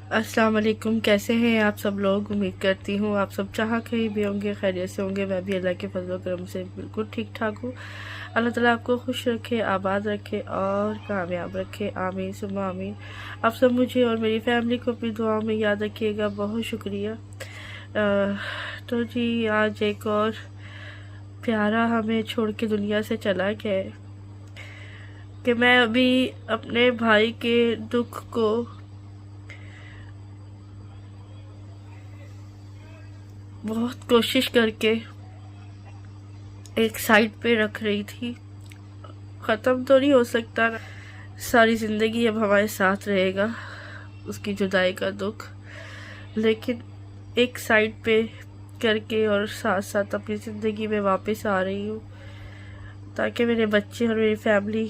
अस्सलाम वालेकुम। कैसे हैं आप सब लोग? उम्मीद करती हूँ आप सब जहाँ कहीं भी होंगे खैरियत से होंगे। मैं भी अल्लाह के फजल करम से बिल्कुल ठीक ठाक हूँ। अल्लाह ताला आपको खुश रखे, आबाद रखे और कामयाब रखे। आमीन सुम्मा आमीन। आप सब मुझे और मेरी फैमिली को अपनी दुआओं में याद रखिएगा। बहुत शुक्रिया। तो जी, आज एक और प्यारा हमें छोड़ के दुनिया से चला गया है कि मैं अभी अपने भाई के दुख को बहुत कोशिश करके एक साइड पे रख रही थी। ख़त्म तो नहीं हो सकता ना, सारी ज़िंदगी अब हमारे साथ रहेगा उसकी जुदाई का दुख, लेकिन एक साइड पे करके और साथ साथ अपनी ज़िंदगी में वापस आ रही हूँ ताकि मेरे बच्चे और मेरी फैमिली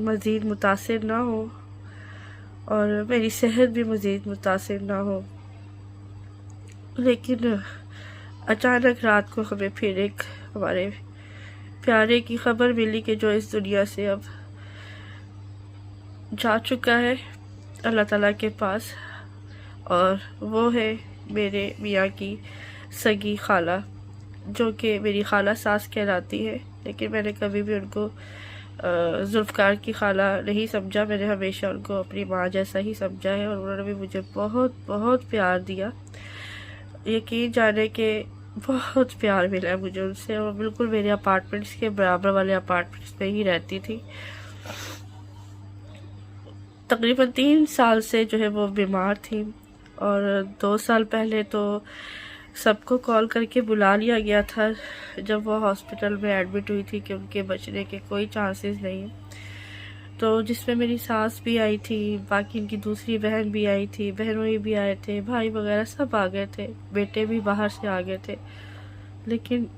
मज़ीद मुतासिर ना हो और मेरी सेहत भी मज़ीद मुतासिर ना हो। लेकिन अचानक रात को हमें फिर एक हमारे प्यारे की खबर मिली कि जो इस दुनिया से अब जा चुका है अल्लाह ताला के पास, और वो है मेरे मियाँ की सगी खाला, जो कि मेरी खाला सास कहलाती है। लेकिन मैंने कभी भी उनको जुल्फ़कार की खाला नहीं समझा। मैंने हमेशा उनको अपनी माँ जैसा ही समझा है और उन्होंने भी मुझे बहुत बहुत प्यार दिया। यकीन जाने के बहुत प्यार मिला है मुझे उनसे, और बिल्कुल मेरे अपार्टमेंट्स के बराबर वाले अपार्टमेंट्स में ही रहती थी। तकरीबन 3 साल से जो है वो बीमार थी, और 2 साल पहले तो सबको कॉल करके बुला लिया गया था जब वो हॉस्पिटल में एडमिट हुई थी कि उनके बचने के कोई चांसेस नहीं है। तो जिसमें मेरी सास भी आई थी, बाकी इनकी दूसरी बहन भी आई थी, बहनोई भी आए थे, भाई वगैरह सब आ गए थे, बेटे भी बाहर से आ गए थे। लेकिन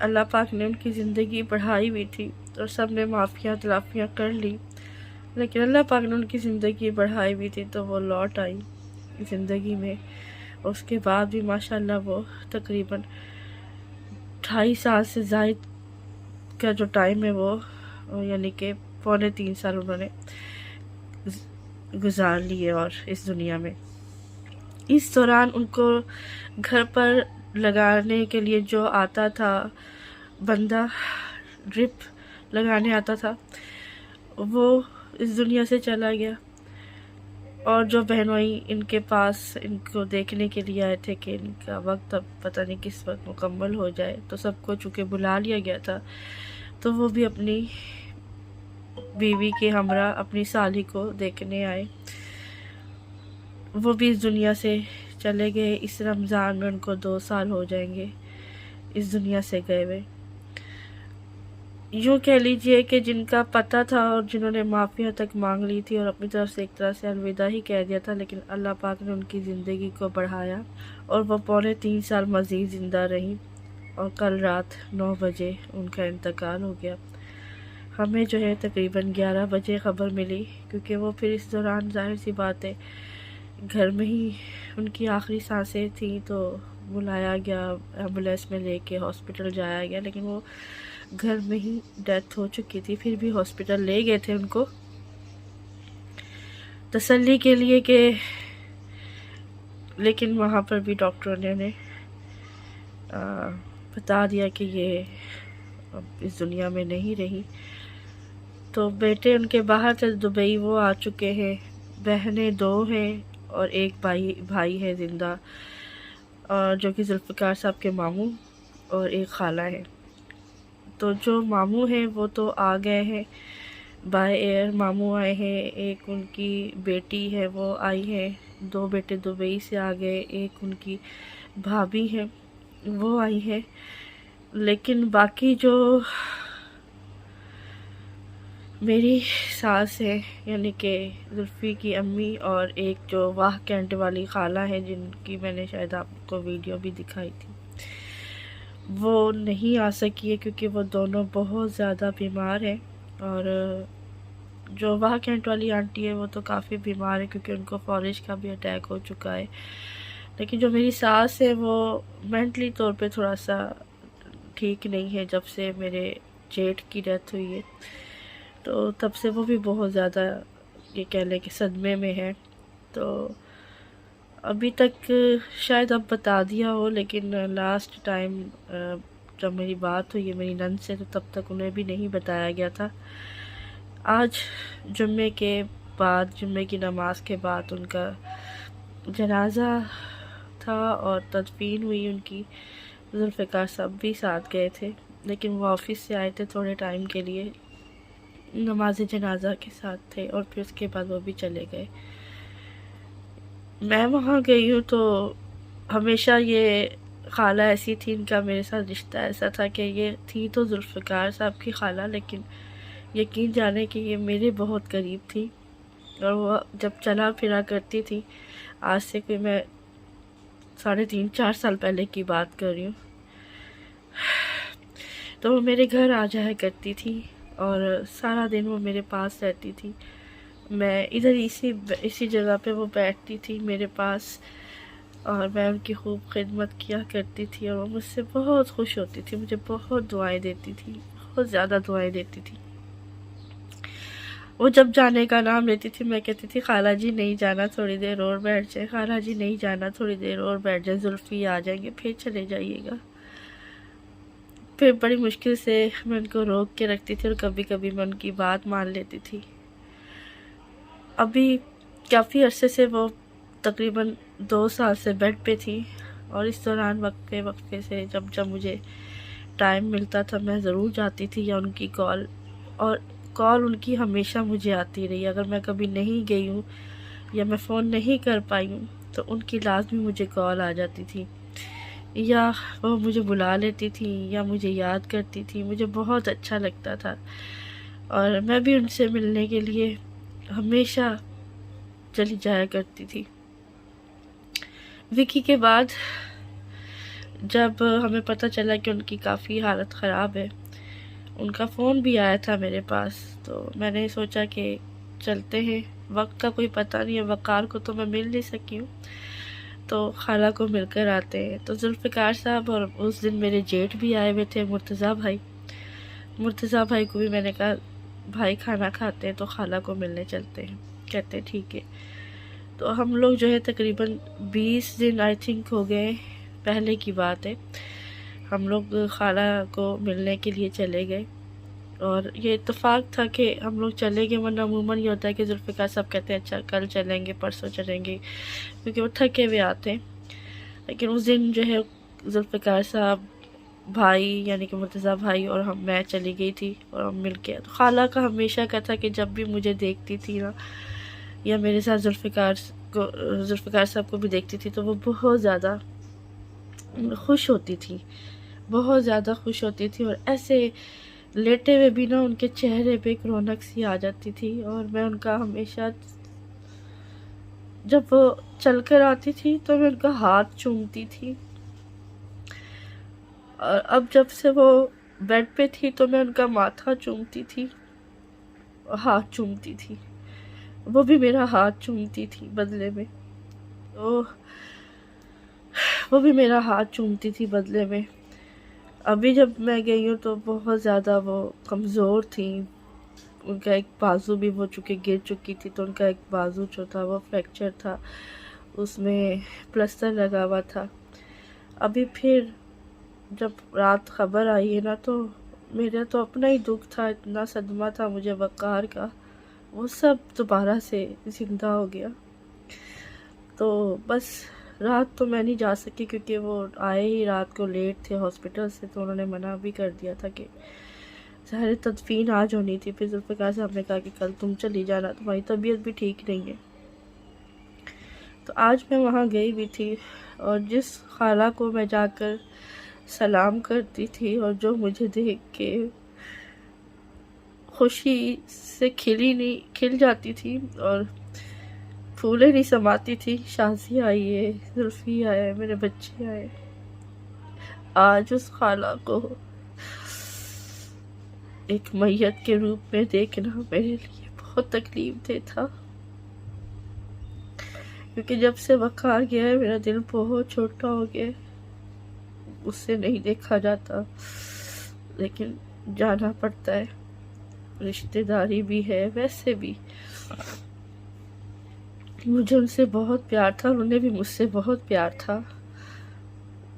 अल्लाह पाक ने उनकी ज़िंदगी बढ़ाई हुई थी और सब ने माफ़ियाँ तलाफ़ियाँ कर ली, लेकिन अल्लाह पाक ने उनकी ज़िंदगी बढ़ाई हुई थी तो वो लौट आई ज़िंदगी में। उसके बाद भी माशाल्लाह वो तकरीबन 2.5 साल से ज़ायद का जो टाइम है वो यानी कि पौने 3 साल उन्होंने गुजार लिए और इस दुनिया में। इस दौरान उनको घर पर लगाने के लिए जो आता था बंदा, ड्रिप लगाने आता था, वो इस दुनिया से चला गया। और जो बहनोई इनके पास इनको देखने के लिए आए थे कि इनका वक्त अब पता नहीं किस वक्त मुकम्मल हो जाए, तो सबको चूँकि बुला लिया गया था, तो वो भी अपनी बीवी के हमरा अपनी साली को देखने आए। वो भी इस दुनिया से चले गए। इस रमज़ान में उनको 2 साल हो जाएंगे इस दुनिया से गए हुए। यूँ कह लीजिए कि जिनका पता था और जिन्होंने माफ़िया तक मांग ली थी और अपनी तरफ से एक तरह से अलविदा ही कह दिया था, लेकिन अल्लाह पाक ने उनकी ज़िंदगी को बढ़ाया और वो पौने 3 साल मज़ीद ज़िंदा रही। और कल रात 9 बजे उनका इंतकाल हो गया। हमें जो है तकरीबन 11 बजे ख़बर मिली, क्योंकि वो फिर इस दौरान ज़ाहिर सी बात है घर में ही उनकी आखिरी सांसें थी, तो बुलाया गया, एम्बुलेंस में लेके हॉस्पिटल जाया गया, लेकिन वो घर में ही डेथ हो चुकी थी। फिर भी हॉस्पिटल ले गए थे उनको तसल्ली के लिए कि, लेकिन वहाँ पर भी डॉक्टरों ने उन्हें बता दिया कि ये अब इस दुनिया में नहीं रही। तो बेटे उनके बाहर थे दुबई, वो आ चुके हैं। बहनें 2 हैं और एक भाई है ज़िंदा, और जो कि जुल्फ़िकार साहब के मामू, और एक खाला है। तो जो मामू हैं वो तो आ गए हैं बाय एयर, मामू आए हैं। एक उनकी बेटी है वो आई है, 2 बेटे दुबई से आ गए, एक उनकी भाभी है वो आई है। लेकिन बाकी जो मेरी सास है यानी कि जुल्फ़ी की अम्मी, और एक जो वाह कैंट वाली खाला है जिनकी मैंने शायद आपको वीडियो भी दिखाई थी, वो नहीं आ सकी है क्योंकि वो दोनों बहुत ज़्यादा बीमार हैं। और जो वाह कैंट वाली आंटी है वो तो काफ़ी बीमार है क्योंकि उनको फॉरेज का भी अटैक हो चुका है। लेकिन जो मेरी सास है वो मेंटली तौर पे थोड़ा सा ठीक नहीं है। जब से मेरे जेठ की डेथ हुई है तो तब से वो भी बहुत ज़्यादा ये कह लें कि सदमे में है। तो अभी तक शायद अब बता दिया हो, लेकिन लास्ट टाइम जब मेरी बात हुई है मेरी नंद से, तो तब तक उन्हें भी नहीं बताया गया था। आज जुम्मे के बाद, जुम्मे की नमाज के बाद उनका जनाज़ा था और तदफीन हुई उनकी। जुल्फ़िकार साहब भी साथ गए थे, लेकिन वो ऑफिस से आए थे थोड़े टाइम के लिए, नमाज जनाजा के साथ थे और फिर उसके बाद वो भी चले गए। मैं वहाँ गई हूँ तो हमेशा ये खाला ऐसी थी, इनका मेरे साथ रिश्ता ऐसा था कि ये थी तो जुल्फ़िकार साहब की खाला, लेकिन यकीन जाने कि ये मेरे बहुत करीब थी। और वो जब चला फिरा करती थी, आज से कोई मैं 3.5-4 साल पहले की बात कर रही हूँ, तो वो मेरे घर आ जाया करती थी और सारा दिन वो मेरे पास रहती थी। मैं इधर इसी जगह पे वो बैठती थी मेरे पास, और मैं उनकी खूब खिदमत किया करती थी और वो मुझसे बहुत खुश होती थी, मुझे बहुत दुआएं देती थी, बहुत ज़्यादा दुआएं देती थी। वो जब जाने का नाम लेती थी मैं कहती थी खाला जी नहीं जाना, थोड़ी देर और बैठ जाए, खाला जी नहीं जाना, थोड़ी देर और बैठ जाए, जुल्फ़ी आ जाएंगे फिर चले जाइएगा। फिर बड़ी मुश्किल से मैं उनको रोक के रखती थी और कभी कभी मैं उनकी बात मान लेती थी। अभी काफ़ी अरसे से वो तकरीबन 2 साल से बेड पे थी, और इस दौरान वक्फे वक्फे से जब जब मुझे टाइम मिलता था मैं ज़रूर जाती थी, या उनकी कॉल उनकी हमेशा मुझे आती रही। अगर मैं कभी नहीं गई हूँ या मैं फ़ोन नहीं कर पाई हूँ तो उनकी लाज़मी मुझे कॉल आ जाती थी, या वो मुझे बुला लेती थी या मुझे याद करती थी। मुझे बहुत अच्छा लगता था और मैं भी उनसे मिलने के लिए हमेशा चली जाया करती थी। विकी के बाद जब हमें पता चला कि उनकी काफ़ी हालत ख़राब है, उनका फ़ोन भी आया था मेरे पास, तो मैंने सोचा कि चलते हैं, वक्त का कोई पता नहीं है, वक़ार को तो मैं मिल नहीं सकी हूँ, तो खाला को मिलकर आते हैं। तो जुल्फ़िकार साहब और उस दिन मेरे जेठ भी आए हुए थे, मुर्तज़ा भाई को भी मैंने कहा भाई खाना खाते हैं तो खाला को मिलने चलते हैं। कहते ठीक है। तो हम लोग जो है तकरीबन 20 दिन आई थिंक हो गए पहले की बात है, हम लोग खाला को मिलने के लिए चले गए। और ये इत्तेफाक था कि हम लोग चले गए, वरना अमूमन ये होता है कि जुल्फ़िकार साहब कहते हैं अच्छा कल चलेंगे, परसों चलेंगे, क्योंकि वो थके हुए आते हैं। लेकिन उस दिन जो है जुल्फ़िकार साहब, भाई यानी कि मुर्तज़ा भाई और मैं चली गई थी और हम मिल के। तो खाला का हमेशा का था कि जब भी मुझे देखती थी ना, या मेरे साथ जुल्फ़िकार साहब को भी देखती थी, तो वो बहुत ज़्यादा खुश होती थी, बहुत ज़्यादा खुश होती थी, और ऐसे लेटे हुए भी ना उनके चेहरे पे एक रौनक सी आ जाती थी। और मैं उनका हमेशा, जब वो चलकर आती थी तो मैं उनका हाथ चूमती थी, और अब जब से वो बेड पे थी तो मैं उनका माथा चूमती थी, हाथ चूमती थी, वो भी मेरा हाथ चूमती थी बदले में, तो वो भी मेरा हाथ चूमती थी बदले में। अभी जब मैं गई हूँ तो बहुत ज़्यादा वो कमज़ोर थी, उनका एक बाजू भी वो गिर चुकी थी, तो उनका एक बाजू जो था वो फ्रैक्चर था, उसमें प्लास्टर लगा हुआ था। अभी फिर जब रात खबर आई है ना, तो मेरा तो अपना ही दुख था, इतना सदमा था मुझे वक़ार का, वो सब दोबारा से ज़िंदा हो गया। तो बस रात तो मैं नहीं जा सकी, क्योंकि वो आए ही रात को लेट थे हॉस्पिटल से, तो उन्होंने मना भी कर दिया था कि सारे तदफीन आज होनी थी। फिर जुल्फ़िकार साहब ने कहा कि कल तुम चली जाना, तुम्हारी तबीयत भी ठीक नहीं है। तो आज मैं वहाँ गई भी थी, और जिस खाला को मैं जाकर सलाम करती थी और जो मुझे देख के खुशी से खिल जाती थी और फूले नहीं समाती थी, शाजी आई है, जुल्फ़ी आए, मेरे बच्चे आए, आज उस खाला को एक मैयत के रूप में देखना मेरे लिए बहुत तकलीफ दे था, क्योंकि जब से वक़ार गया है मेरा दिल बहुत छोटा हो गया, उससे नहीं देखा जाता, लेकिन जाना पड़ता है, रिश्तेदारी भी है वैसे भी। मुझे उनसे बहुत प्यार था और उन्हें भी मुझसे बहुत प्यार था।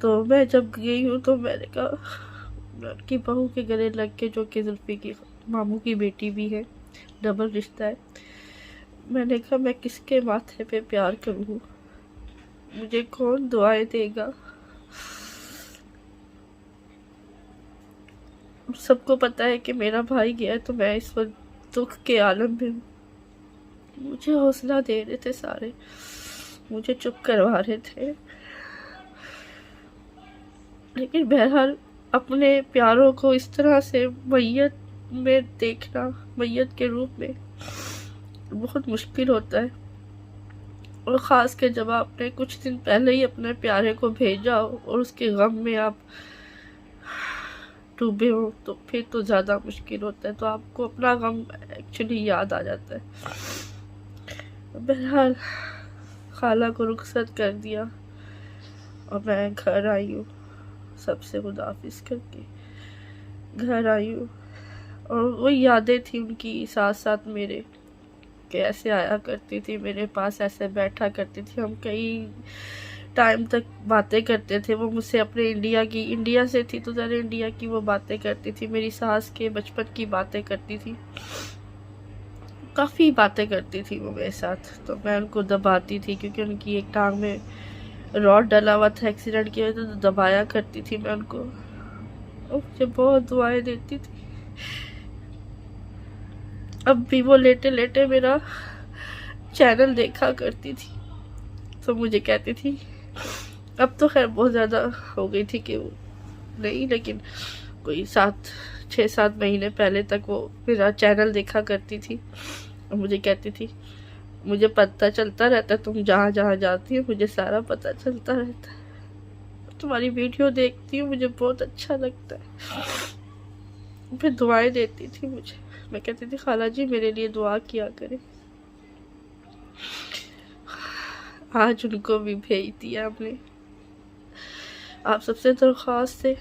तो मैं जब गई हूँ तो मैंने कहा कि बहू के गले लग के, जो कि जुल्फी की मामू की बेटी भी है, डबल रिश्ता है, मैंने कहा मैं किसके माथे पे प्यार करूँ, मुझे कौन दुआएं देगा। सबको पता है कि मेरा भाई गया है, तो मैं इस वक्त दुख के आलम में हूँ। मुझे हौसला दे रहे थे सारे, मुझे चुप करवा रहे थे, लेकिन बहरहाल अपने प्यारों को इस तरह से मैयत में देखना, मैयत के रूप में, बहुत मुश्किल होता है। और ख़ास के जब आपने कुछ दिन पहले ही अपने प्यारे को भेजा हो और उसके गम में आप डूबे हो, तो फिर तो ज़्यादा मुश्किल होता है। तो आपको अपना गम एक्चुअली याद आ जाता है। बहरहाल खाला को रुखसत कर दिया और मैं घर आई हूँ, सबसे खुदाफिज करके घर आई हूँ। और वो यादें थी उनकी साथ साथ मेरे, कि ऐसे आया करती थी मेरे पास, ऐसे बैठा करती थी, हम कई टाइम तक बातें करते थे। वो मुझसे अपने इंडिया से थी तो ज़रा इंडिया की वो बातें करती थी, मेरी सास के बचपन की बातें करती थी, काफ़ी बातें करती थी वो मेरे साथ। तो मैं उनको दबाती थी क्योंकि उनकी एक टांग में रॉड डला हुआ था एक्सीडेंट की वजह से, तो दबाया करती थी मैं उनको, और मुझे बहुत दुआएं देती थी। अब भी वो लेटे लेटे मेरा चैनल देखा करती थी, तो मुझे कहती थी, अब तो खैर बहुत ज़्यादा हो गई थी कि वो नहीं, लेकिन कोई 6-7 महीने पहले तक वो मेरा चैनल देखा करती थी और मुझे कहती थी, मुझे पता चलता रहता है तुम जहाँ जहाँ जाती हो, मुझे सारा पता चलता रहता है, तुम्हारी वीडियो देखती हूँ, मुझे बहुत अच्छा लगता है। फिर दुआएं देती थी मुझे, मैं कहती थी खाला जी मेरे लिए दुआ किया करें। आज उनको भी भेज दिया हमने। आप सबसे दरख्वास्त है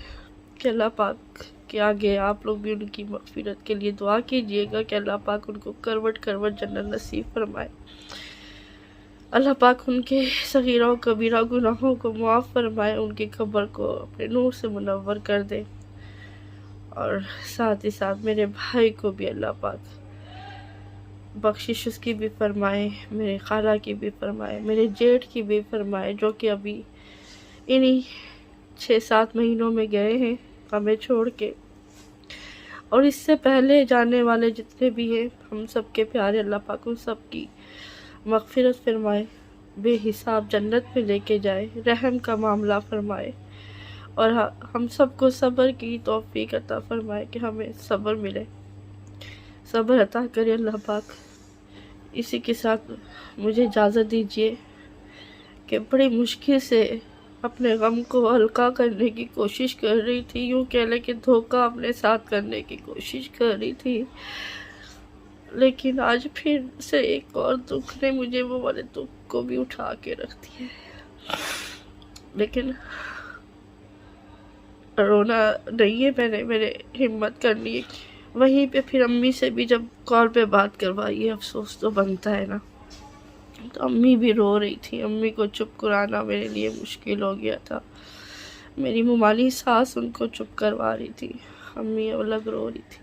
कि अल्लाह पाक के आगे आप लोग भी उनकी मग़फ़िरत के लिए दुआ कीजिएगा कि अल्लाह पाक उनको करवट करवट जन्नत नसीब फरमाए। अल्लाह पाक उनके सगीरा और कबीरा गुनाहों को माफ़ फरमाए, उनकी कब्र को अपने नूर से मुनव्वर कर दे। और साथ ही साथ मेरे भाई को भी अल्लाह पाक बख्शिश उसकी भी फरमाए, मेरे खाला की भी फरमाए, मेरे जेठ की भी फरमाए, जो कि अभी इन्हीं 6-7 महीनों में गए हैं हमें छोड़ के। और इससे पहले जाने वाले जितने भी हैं, हम सब के प्यारे अल्लाह पाक उन सब की मग़फ़िरत फरमाए, बेहिसाब जन्नत में लेके जाए, रहम का मामला फरमाए, और हम सबको सब्र की तौफ़ीक अता फरमाए कि हमें सब्र मिले, सब्र अता करे अल्लाह पाक। इसी के साथ मुझे इजाज़त दीजिए कि बड़ी मुश्किल से अपने गम को हल्का करने की कोशिश कर रही थी, यूँ कह लें कि धोखा अपने साथ करने की कोशिश कर रही थी, लेकिन आज फिर से एक और दुख ने मुझे वो वाले दुख को भी उठा के रख दिया है। लेकिन रोना नहीं है, मैंने हिम्मत करनी है। वहीं पे फिर अम्मी से भी जब कॉल पे बात करवाई, अफसोस तो बनता है ना, तो अम्मी भी रो रही थी। अम्मी को चुप कराना मेरे लिए मुश्किल हो गया था। मेरी मुमाली सास उनको चुप करवा रही थी, अम्मी अलग रो रही थी।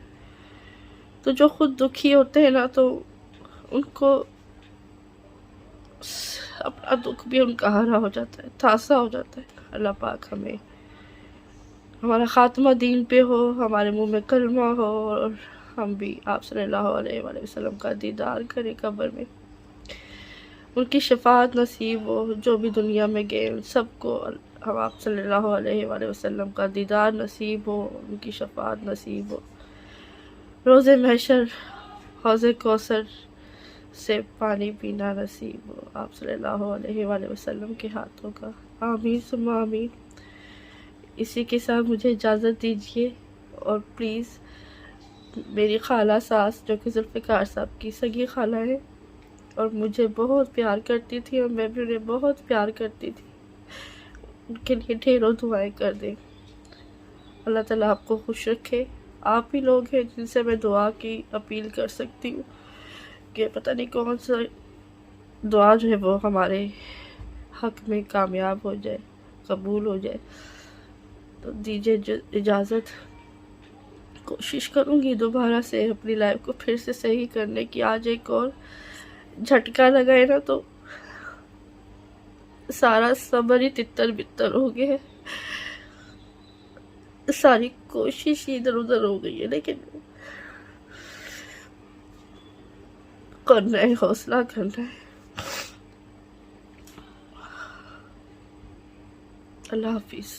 तो जो खुद दुखी होते हैं ना, तो उनको अपना दुख भी उनका हरा हो जाता है, ताज़ा हो जाता है। अल्लाह पाक हमें हमारा ख़ात्मा दीन पे हो, हमारे मुंह में कलमा हो, और हम भी आप सल्लल्लाहु अलैहि वसल्लम का दीदार करें कब्र में, उनकी शफाअत नसीब हो। जो भी दुनिया में गए उन सबको हम आप सल्लल्लाहु अलैहि वसल्लम का दीदार नसीब हो, उनकी शफाअत नसीब हो। रोज़े महशर हौज़े कौसर से पानी पीना नसीब हो आप सल्लल्लाहु अलैहि वसल्लम के हाथों का। आमीन सुम्मा आमीन। इसी के साथ मुझे इजाज़त दीजिए, और प्लीज़ मेरी खाला सास, जो कि जुल्फ़िकार साहब की सगी खाला है और मुझे बहुत प्यार करती थी, और मैं भी उन्हें बहुत प्यार करती थी, उनके लिए ढेरों दुआएं कर दें। अल्लाह ताला आपको खुश रखे। आप ही लोग हैं जिनसे मैं दुआ की अपील कर सकती हूँ कि पता नहीं कौन सा दुआ जो है वो हमारे हक में कामयाब हो जाए, कबूल हो जाए। तो दीजिए इजाज़त। कोशिश करूँगी दोबारा से अपनी लाइफ को फिर से सही करने की। आज एक और झटका लगाए ना तो सारा सब्र ही तितर बितर हो गया है। सारी कोशिश इधर उधर हो गई है, लेकिन करना है, हौसला करना है। अल्लाह हाफिज़।